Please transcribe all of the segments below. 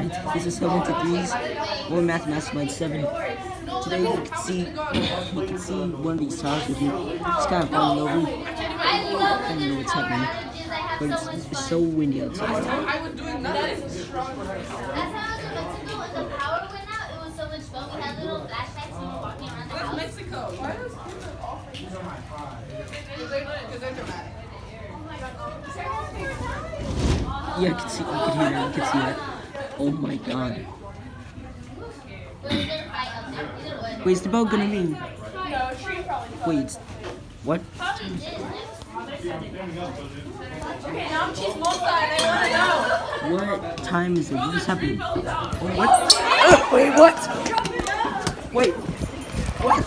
Alright, this is Hell into Threes, or Math Mastermind 7. Today you can see one of these tiles with me. It's kind of falling over. I don't know what's happening, but it's so windy outside. That's how the power went out. It was so much fun. We had little flashlights and we were walking around the house. That's Mexico. Why does Cuba offer you? Because they're dramatic. Yeah, I can see. You can hear that. You can see that. Oh my god. Wait, is the bell gonna ring? No, tree probably. Wait, what? Okay, now I'm cheese multi. I want to know. What time is it? What is happening? What? Wait, what? Wait. What? What?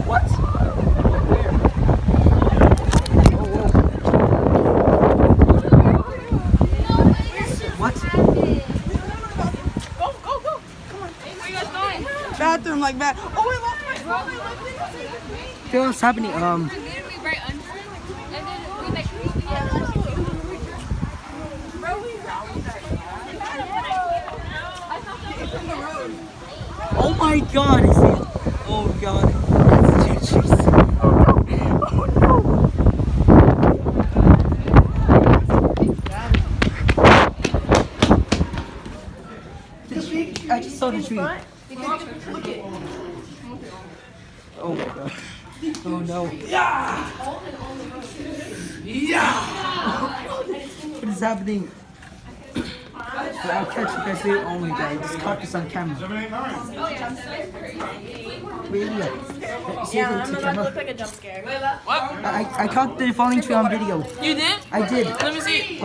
What? Go. Come on. Where you guys going? Bathroom like that. Oh, we lost my Feel what's happening? Literally right under it, and then we like Oh my god, is it? Oh god. That's too juicy. Oh no. The tree? I just saw the tree. Oh my god. Oh no. Yeah! What is happening? I'll catch you guys later. Oh my god, I just caught this on camera. Wait, yeah. Yeah, I'm about to look like a jump scare. I caught the falling tree on video. You did? I did. Let me see.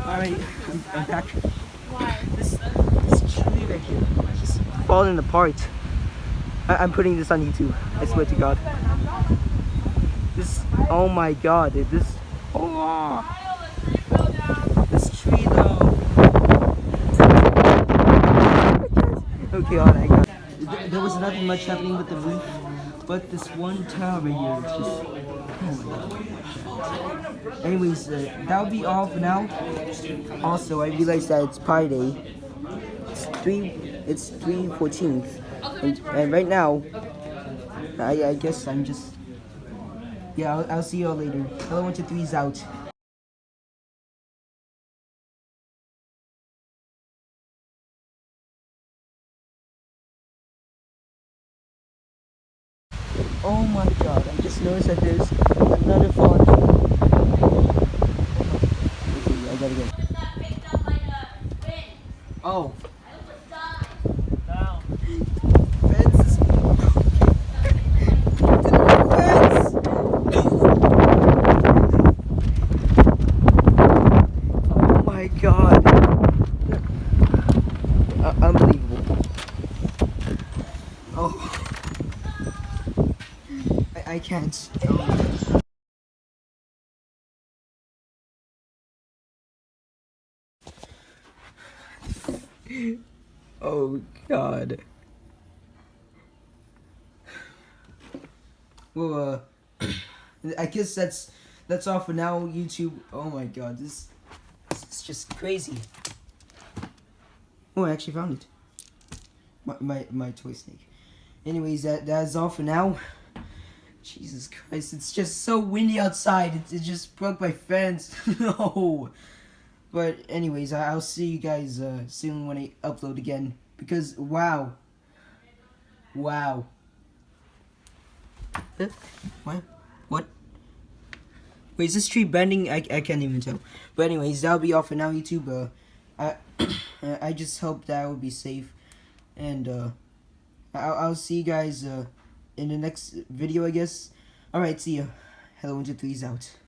Alright, I'm back. This tree right here is just falling apart. I'm putting this on YouTube. I swear to God. This, oh my God, this, oh, this tree though. Okay, alright, got it. There was nothing much happening with the roof, but this one tile right here, it's just, oh my God. Anyways, that'll be all for now. Also, I realized that it's Pi Day. It's 3/14th, and right now, I guess I'm just, yeah. I'll see y'all later. Hello, 1, 2, 3's out. Oh my God! I just noticed that there's another fallen tree. Okay, I gotta go. Oh. Fence is broken. Fence. Oh my God. Unbelievable. Oh. I can't. Oh God. Well, I guess that's all for now, YouTube. Oh my God, this is just crazy. Oh, I actually found it. My toy snake. Anyways, that's all for now. Jesus Christ, it's just so windy outside. It just broke my fence. No. But anyways, I'll see you guys soon when I upload again. Because, wow. Wow. What? What? Wait, is this tree bending? I can't even tell. But anyways, that'll be all for now, YouTube. I just hope that I will be safe. And, I'll see you guys in the next video, I guess. Alright, see ya. Hello, 1, 2, 3's out.